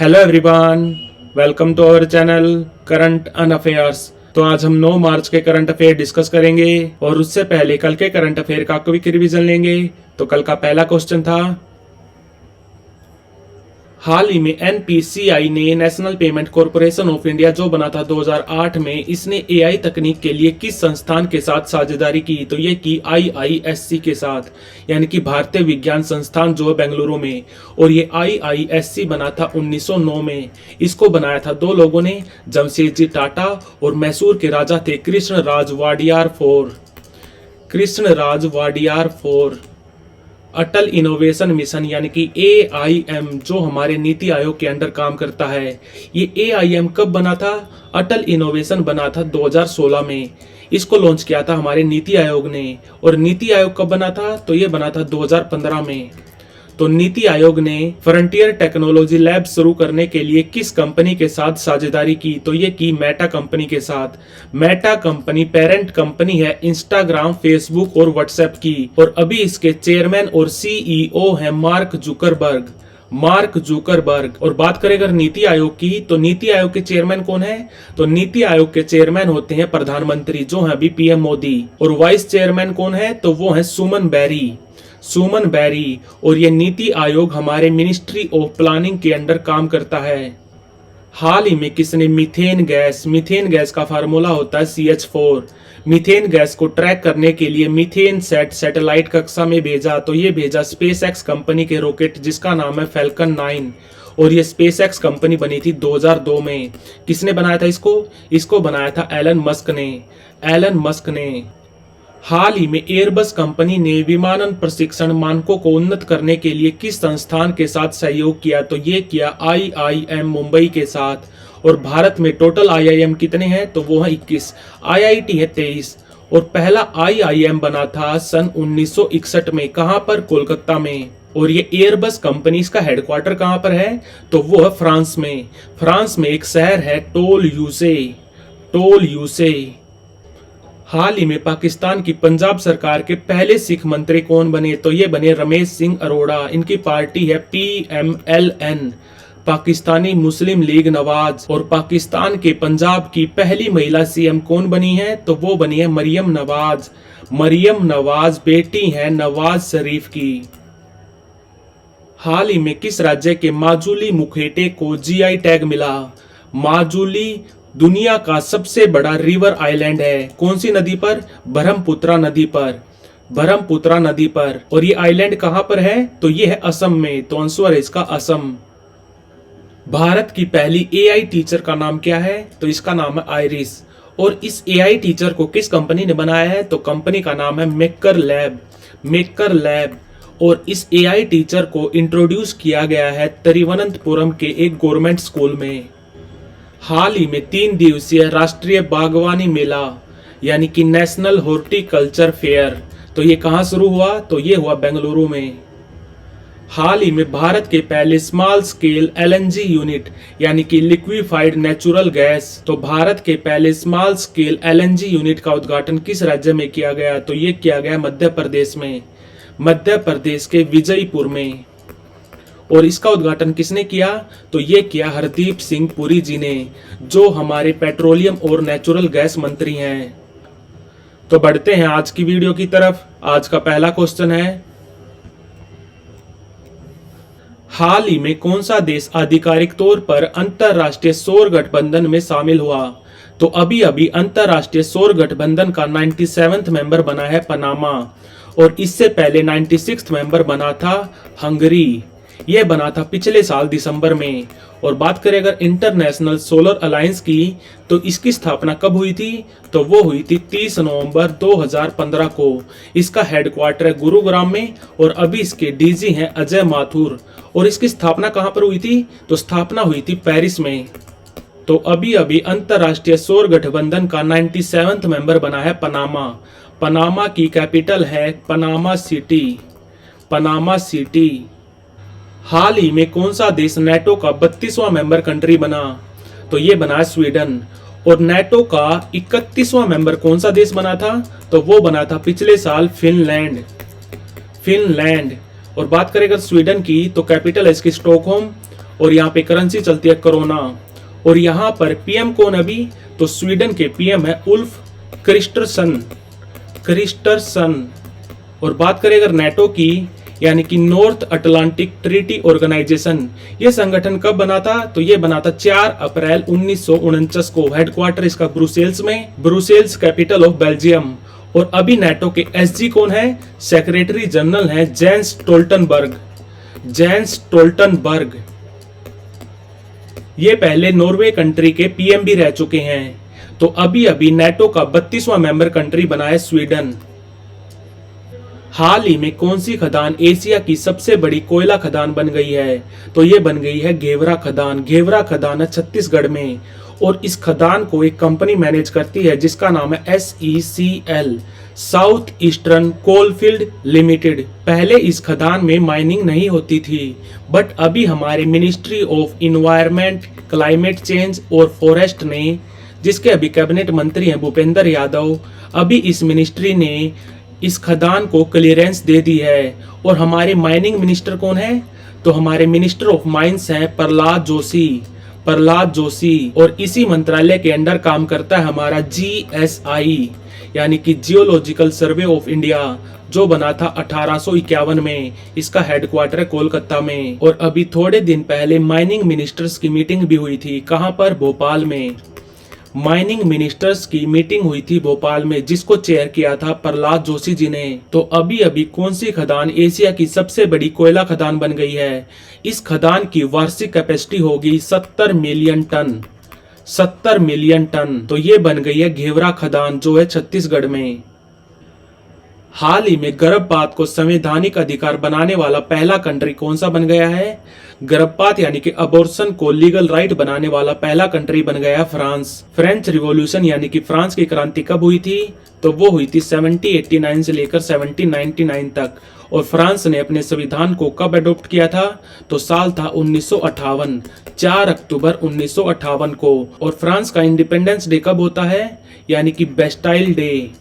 Hello everyone, welcome to our channel current and affairs. तो आज हम 9 मार्च के करंट अफेयर डिस्कस करेंगे और उससे पहले कल के करंट अफेयर का क्विक रिवीजन लेंगे। तो कल का पहला क्वेश्चन था, हाल ही में एनपीसीआई ने national payment corporation of India जो बना था 2008 में, इसने एआई तकनीक के लिए किस संस्थान के साथ साझेदारी की? तो ये की आईआईएससी के साथ, यानी कि भारतीय विज्ञान संस्थान जो है बेंगलुरु में। और ये आईआईएससी बना था 1909 में। इसको बनाया था दो लोगों ने, जमशेदजी टाटा और मैसूर के राजा थे कृष्णराज वाडियार फोर। अटल इनोवेशन मिशन यानी कि AIM जो हमारे नीति आयोग के अंडर काम करता है, ये AIM कब बना था? अटल इनोवेशन बना था 2016 में। इसको लॉन्च किया था हमारे नीति आयोग ने। और नीति आयोग कब बना था? तो ये बना था 2015 में। तो नीति आयोग ने फ्रंटियर टेक्नोलॉजी लैब शुरू करने के लिए किस कंपनी के साथ साझेदारी की? तो ये की मेटा कंपनी के साथ। मेटा कंपनी पेरेंट कंपनी है इंस्टाग्राम, फेसबुक और व्हाट्सएप की। और अभी इसके चेयरमैन और CEO है मार्क जुकरबर्ग। और बात करें अगर नीति आयोग की, तो नीति आयोग के चेयरमैन कौन है? तो नीति आयोग के चेयरमैन होते हैं प्रधानमंत्री जो है अभी PM मोदी। और वाइस चेयरमैन कौन है? तो वो है सुमन बैरी। और ये नीति आयोग हमारे मिनिस्ट्री ऑफ प्लानिंग के अंडर काम करता है। हाल ही में किसने मीथेन गैस का फार्मूला होता है CH4। मीथेन गैस को ट्रैक करने के लिए मीथेन सैटेलाइट कक्षा में भेजा। तो ये भेजा स्पेसएक्स कंपनी के रॉकेट जिसका नाम है फैल्कन 9। और ये स्पेसएक्स कंपनी बनी थी 2002 में। किसने बनाया था इसको बनाया था एलन मस्क ने। हाल ही में एयरबस कंपनी ने विमानन प्रशिक्षण मानकों को उन्नत करने के लिए किस संस्थान के साथ सहयोग किया? तो ये किया IIM मुंबई के साथ। और भारत में टोटल IIM कितने हैं? तो वो है 21, IIT है 23। और पहला IIM बना था सन 1961 में। कहां पर? कोलकाता में। और ये एयरबस कंपनी, इसका हेडक्वार्टर कहां पर है? तो वो है फ्रांस में एक शहर है टोल यूसे। हाल ही में पाकिस्तान की पंजाब सरकार के पहले सिख मंत्री कौन बने? तो ये बने रमेश सिंह अरोड़ा। इनकी पार्टी है PMLN, पाकिस्तानी मुस्लिम लीग नवाज। और पाकिस्तान के पंजाब की पहली महिला CM कौन बनी है? तो वो बनी है मरियम नवाज, बेटी है नवाज शरीफ की। हाल ही में किस राज्य के माजुली मुखेटे को GI टैग मिला? माजुली दुनिया का सबसे बड़ा रिवर आइलैंड है। कौन सी नदी पर? ब्रह्मपुत्रा नदी पर। और ये आइलैंड कहां पर है? तो ये है असम में। तो आंसर है इसका असम। भारत की पहली AI टीचर का नाम क्या है? तो इसका नाम है आयरिस। और इस AI टीचर को किस कंपनी ने बनाया है? तो कंपनी का नाम है मेकर लैब। और इस AI टीचर को इंट्रोड्यूस किया गया है तिरुवनंतपुरम के एक गवर्नमेंट स्कूल में। हाल ही में 3 दिवसीय राष्ट्रीय बागवानी मेला यानी कि नेशनल हॉर्टिकल्चर फेयर, तो ये कहां शुरू हुआ? तो ये हुआ बेंगलुरु में। हाल ही में भारत के पहले स्मॉल स्केल LNG यूनिट यानी कि लिक्विफाइड नेचुरल गैस, तो भारत के पहले स्मॉल स्केल LNG यूनिट का उद्घाटन किस राज्य में किया गया? तो ये किया गया मध्य प्रदेश के विजयपुर में। और इसका उद्घाटन किसने किया? तो ये किया हरदीप सिंह पुरी जी ने, जो हमारे पेट्रोलियम और नेचुरल गैस मंत्री हैं। तो बढ़ते हैं आज की वीडियो की तरफ। आज का पहला क्वेश्चन है, हाल ही में कौन सा देश आधिकारिक तौर पर अंतरराष्ट्रीय सौर गठबंधन में शामिल हुआ? तो अभी अंतरराष्ट्रीय सौर गठबंधन का 97वां मेंबर बना है पनामा। और इससे पहले 96वां मेंबर बना था हंगरी। यह बना था पिछले साल दिसंबर में। और बात करें अगर इंटरनेशनल सोलर अलायंस की, तो इसकी स्थापना कब हुई थी? तो वो हुई थी 30 नवंबर 2015 को। इसका हेडक्वार्टर है गुरुग्राम में। और अभी इसके DG हैं अजय माथुर। और इसकी स्थापना कहां पर हुई थी? तो स्थापना हुई थी पेरिस में। तो अभी अंतरराष्ट्रीय सौर गठबंधन का 97वां मेंबर बना है पनामा की कैपिटल है पनामा सिटी। हाल ही में कौन सा देश नेटो का 32वां मेंबर कंट्री बना? तो ये बना स्वीडन। और नेटो का 31वां मेंबर कौन सा देश बना था? तो वो बना था पिछले साल फिनलैंड। और बात करें अगर स्वीडन की, तो कैपिटल है इसकी स्टॉकहोम। और यहाँ पे करेंसी चलती है कोरोना। और यहाँ पर पीएम कौन अभी, तो स्वीडन के पीएम है उल्फ क्रिस्टरसन। और बात करें अगर नेटो की, यानी कि नॉर्थ अटलांटिक ट्रीटी ऑर्गेनाइजेशन, ये संगठन कब बना था, तो ये बना था 4 अप्रैल 1949 को। हेडक्वार्टर इसका ब्रुसेल्स में, ब्रुसेल्स कैपिटल ऑफ बेल्जियम। और अभी नेटो के एसजी कौन है, सेक्रेटरी जनरल है जेंस स्टोल्टनबर्ग। ये पहले नॉर्वे कंट्री के पीएम भी रह चुके हैं। तो अभी अभी नेटो का 32वां मेंबर कंट्री बना है स्वीडन। हाल ही में कौन सी खदान एशिया की सबसे बड़ी कोयला खदान बन गई है, तो ये बन गई है घेवरा खदान। घेवरा खदान है छत्तीसगढ़ में। और इस खदान को एक कंपनी मैनेज करती है जिसका नाम है SECL, south eastern coalfield limited. पहले इस खदान में माइनिंग नहीं होती थी, बट अभी हमारे ministry of environment, climate change और फॉरेस्ट ने, जिसके अभी कैबिनेट मंत्री हैं भूपेंद्र यादव, अभी इस मिनिस्ट्री ने इस खदान को क्लियरेंस दे दी है। और हमारे माइनिंग मिनिस्टर कौन है, तो हमारे मिनिस्टर ऑफ माइंस हैं प्रहलाद जोशी। और इसी मंत्रालय के अंडर काम करता है हमारा GSI, यानी कि जियोलॉजिकल सर्वे ऑफ इंडिया, जो बना था 1851 में। इसका हेडक्वार्टर है कोलकाता में। और अभी थोड़े दिन पहले माइनिंग मिनिस्टर्स की मीटिंग भी हुई थी। कहां पर, भोपाल में। माइनिंग मिनिस्टर्स की मीटिंग हुई थी भोपाल में, जिसको चेयर किया था प्रहलाद जोशी जी ने। तो अभी अभी कौन सी खदान एशिया की सबसे बड़ी कोयला खदान बन गई है, इस खदान की वार्षिक कैपेसिटी होगी 70 मिलियन टन। 70 million ton. तो ये बन गई है घेवरा खदान, जो है छत्तीसगढ़ में। हाल ही में गर्भपात को संवैधानिक अधिकार बनाने वाला पहला कंट्री कौन सा बन गया है, गर्भपात यानी कि अबॉर्शन को लीगल राइट बनाने वाला पहला कंट्री बन गया फ्रांस। फ्रेंच रिवॉल्यूशन यानी कि फ्रांस की क्रांति कब हुई थी, तो वो हुई थी 1789 से लेकर 1799 तक। और फ्रांस ने अपने संविधान को कब अडॉप्ट किया था, तो साल था 1958, 4 अक्टूबर 1958 को। और फ्रांस का इंडिपेंडेंस डे कब होता है, यानी कि बेस्टाइल डे।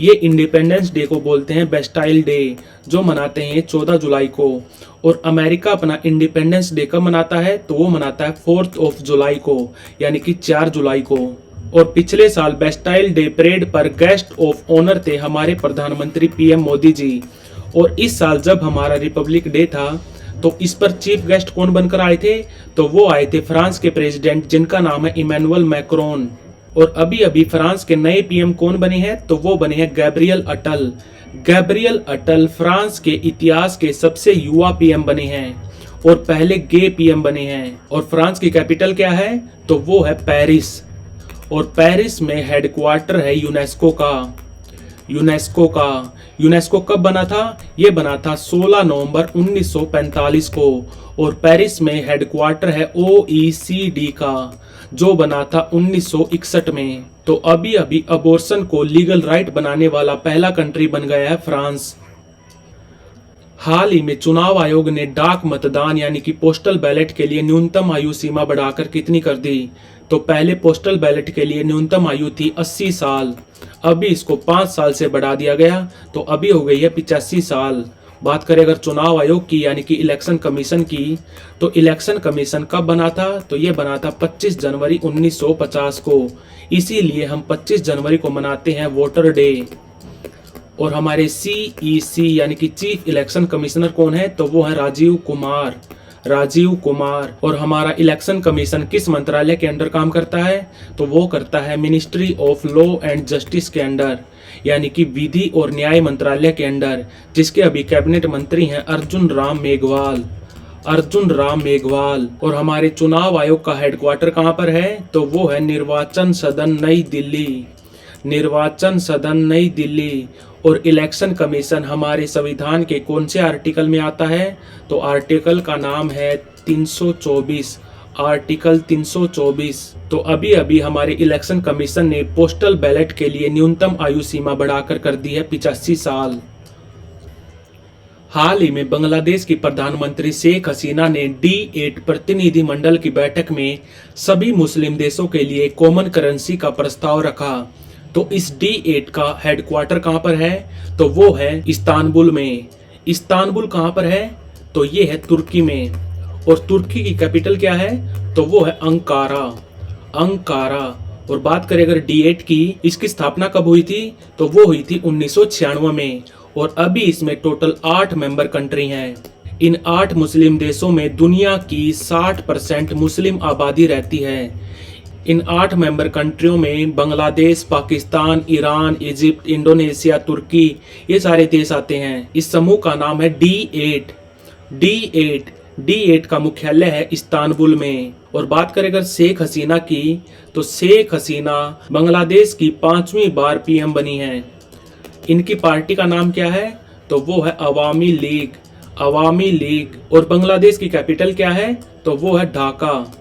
ये इंडिपेंडेंस डे को बोलते हैं बेस्टाइल डे, जो मनाते हैं 14 जुलाई को। और अमेरिका अपना इंडिपेंडेंस डे कब मनाता है, तो वो मनाता है 4 जुलाई को, यानी कि 4 जुलाई को। और पिछले साल बेस्टाइल डे परेड पर गेस्ट ऑफ ऑनर थे हमारे प्रधानमंत्री PM मोदी जी। और इस साल जब हमारा रिपब्लिक डे था, तो इस पर चीफ गेस्ट कौन बनकर आए थे, तो वो आए थे फ्रांस के प्रेसिडेंट, जिनका नाम है इमैनुअल मैक्रोन। और अभी अभी फ्रांस के नए PM कौन बने हैं, तो वो बने हैं गैब्रियल अटल। गैब्रियल अटल फ्रांस के इतिहास के सबसे युवा PM बने हैं और पहले गे PM बने हैं। और फ्रांस की कैपिटल क्या है, तो वो है पेरिस। और पेरिस में हेडक्वार्टर है यूनेस्को का। यूनेस्को कब बना था, ये बना था 16 नवंबर 1945 को। और पेरिस में हेडक्वार्टर है OECD का, जो बना था 1961 में। तो अभी अभी अबॉर्शन को लीगल राइट बनाने वाला पहला कंट्री बन गया है फ्रांस। हाल ही में चुनाव आयोग ने डाक मतदान यानी कि पोस्टल बैलेट के लिए न्यूनतम आयु सीमा बढ़ाकर कितनी कर दी, तो पहले पोस्टल बैलेट के लिए न्यूनतम आयु थी 80 साल, अभी इसको 5 साल से बढ़ा दिया गया, तो अभी हो गई है 85 साल। बात करें अगर चुनाव आयोग की यानी कि इलेक्शन कमीशन की, तो इलेक्शन कमीशन कब बना था, तो ये बना था 25 जनवरी 1950 को। इसीलिए हम 25 जनवरी को मनाते हैं वोटर डे। और हमारे CEC यानी कि चीफ इलेक्शन कमिश्नर कौन है, तो वो है राजीव कुमार। और हमारा इलेक्शन कमीशन किस मंत्रालय के अंडर काम करता है, तो वो करता है ministry of law and justice के अंडर, यानी कि विधि और न्याय मंत्रालय के अंडर, जिसके अभी कैबिनेट मंत्री हैं अर्जुन राम मेघवाल। और हमारे चुनाव आयोग का हेडक्वार्टर कहाँ पर है, तो वो है निर्वाचन सदन नई दिल्ली। और इलेक्शन कमीशन हमारे संविधान के कौन से आर्टिकल में आता है, तो आर्टिकल का नाम है 324, आर्टिकल 324। तो अभी अभी हमारे इलेक्शन कमीशन ने पोस्टल बैलेट के लिए न्यूनतम आयु सीमा बढ़ाकर कर दी है 85 साल। हाल ही में बांग्लादेश की प्रधानमंत्री शेख हसीना ने D8 प्रतिनिधि मंडल की बैठक में सभी मुस्लिम देशों के लिए कॉमन करेंसी का प्रस्ताव रखा। तो इस D8 का हेडक्वार्टर कहां पर है, तो वो है इस्तांबुल में। इस्तांबुल कहां पर है, तो ये है तुर्की में। और तुर्की की कैपिटल क्या है, तो वो है अंकारा। अंकारा। और बात करें अगर D8 की, इसकी स्थापना कब हुई थी, तो वो हुई थी 1996 में। और अभी इसमें टोटल 8 मेंबर कंट्री हैं। इन 8 मुस्लिम देशों में दुनिया की 60% मुस्लिम आबादी रहती है। इन 8 मेंबर कंट्रियों में Bangladesh, Pakistan, Iran, Egypt, Indonesia, तुर्की, ये सारे देश आते हैं। इस समूह का नाम है D8। D8 का मुख्यालय है इस्तांबुल में। और बात करें अगर शेख हसीना की, तो शेख हसीना बांग्लादेश की 5वीं बार PM बनी है। इनकी पार्टी का नाम क्या है, तो वो है अवामी लीग। अवामी लीग। और बांग्लादेश की कैपिटल क्या है, तो वो है ढाका।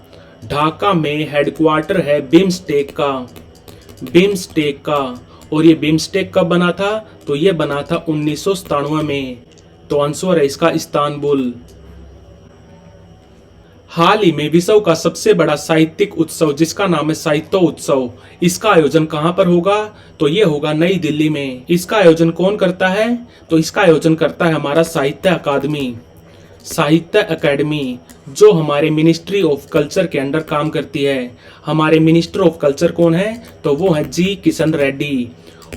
ढाका में हेडक्वार्टर है बिम्स्टेक का। बिम्स्टेक का। और ये बिम्स्टेक कब बना था, तो ये बना था 1997 में। तो आंसर है इसका इस्तांबुल। हाल ही में विश्व का सबसे बड़ा साहित्यिक उत्सव जिसका नाम है साहित्य उत्सव, इसका आयोजन कहां पर होगा, तो ये होगा नई दिल्ली में। इसका आयोजन कौन करता है, तो इसका आयोजन करता है हमारा साहित्य अकादमी। साहित्य अकेडमी, जो हमारे मिनिस्ट्री ऑफ कल्चर के अंडर काम करती है। हमारे मिनिस्टर ऑफ कल्चर कौन है, तो वो है जी किशन रेड्डी।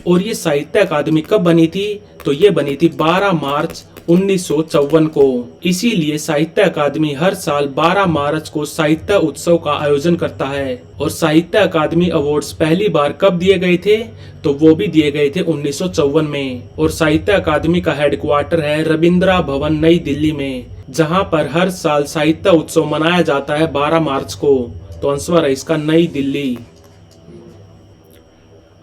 और ये साहित्य अकादमी कब बनी थी, तो ये बनी थी 12 मार्च 1954 को। इसीलिए साहित्य अकादमी हर साल 12 मार्च को साहित्य उत्सव का आयोजन करता है। और साहित्य अकादमी अवार्ड्स पहली बार कब दिए गए थे, तो वो भी दिए गए थे 1954 में। और साहित्य अकादमी का हेडक्वार्टर है रविंद्रा भवन नई दिल्ली में, जहां पर हर साल साहित्य उत्सव मनाया जाता है 12 मार्च को। तो आंसर है इसका नई दिल्ली।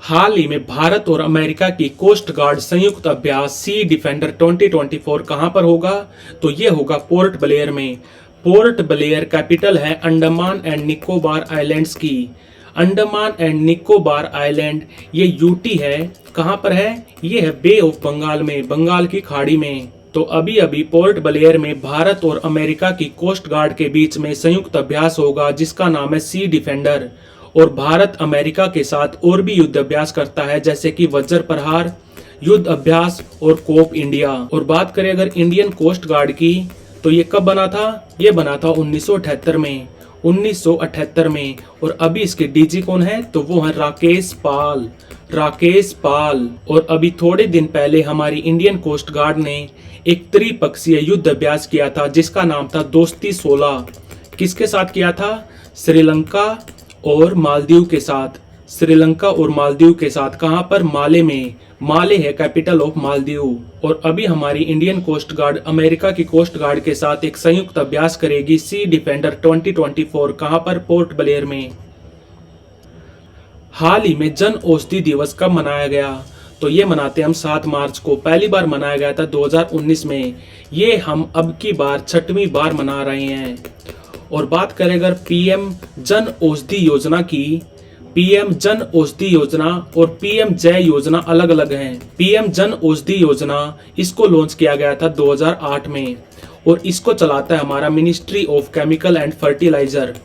हाल ही में भारत और अमेरिका की कोस्ट गार्ड संयुक्त अभ्यास सी डिफेंडर 2024 कहां पर होगा, तो ये होगा पोर्ट ब्लेयर में। पोर्ट ब्लेयर कैपिटल है अंडमान एंड निकोबार आइलैंड्स की। अंडमान एंड निकोबार आइलैंड ये यूटी है। कहां पर है, ये है बे ऑफ बंगाल में, बंगाल की खाड़ी में। तो अभी अभी पोर्ट ब्लेयर में भारत और अमेरिका की कोस्ट गार्ड के बीच में संयुक्त अभ्यास होगा जिसका नाम है सी डिफेंडर। और भारत अमेरिका के साथ और भी युद्ध अभ्यास करता है, जैसे कि वज्र प्रहार युद्ध अभ्यास और कोप इंडिया। और बात करें अगर इंडियन कोस्ट गार्ड की, तो ये कब बना था, ये बना था 1978 में। 1978 में। और अभी इसके डीजी कौन है, तो वो है राकेश पाल। राकेश पाल। और अभी थोड़े दिन पहले हमारी इंडियन कोस्ट गार्ड ने एक त्रिपक्षीय युद्ध अभ्यास किया था जिसका नाम था दोस्ती 16। किसके साथ किया था, श्रीलंका और मालदीव के साथ। श्रीलंका और मालदीव के साथ। कहां पर, माले में। माले है कैपिटल ऑफ मालदीव। और अभी हमारी इंडियन कोस्ट गार्ड अमेरिका की कोस्ट गार्ड के साथ एक संयुक्त अभ्यास करेगी सी डिफेंडर 2024। कहां पर, पोर्ट ब्लेयर में। हाल ही में जन औषधि दिवस कब मनाया गया, तो ये मनाते हम 7 मार्च को। पहली बार मनाया गया था 2019 में। ये हम अब की बार 6वीं बार मना रहे हैं। और बात करें अगर पीएम जन औषधि योजना की, पीएम जन औषधि योजना और पीएम जय योजना अलग अलग हैं। पीएम जन औषधि योजना इसको लॉन्च किया गया था 2008 में। और इसको चलाता है हमारा ministry of chemical and fertiliser.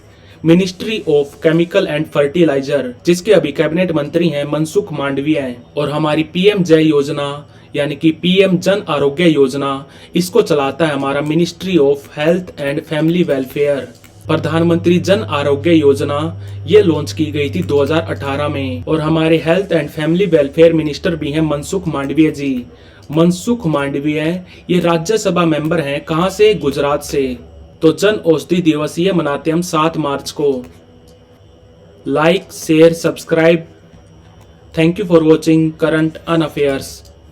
Ministry of chemical and fertiliser, जिसके अभी कैबिनेट मंत्री हैं मनसुख मांडविया। और हमारी पीएम जय योजना यानी कि पीएम जन आरोग्य योजना, इसको चलाता है हमारा ministry of health and family welfare. प्रधानमंत्री जन आरोग्य योजना ये लॉन्च की गई थी 2018 में। और हमारे health and family welfare minister भी हैं मनसुख मांडविया जी। मनसुख मांडविया ये राज्यसभा मेंबर हैं, कहां से, गुजरात से। तो जन औषधि दिवस ये मनाते हम 7 मार्च को। Like, share, subscribe. Thank you for watching current and affairs.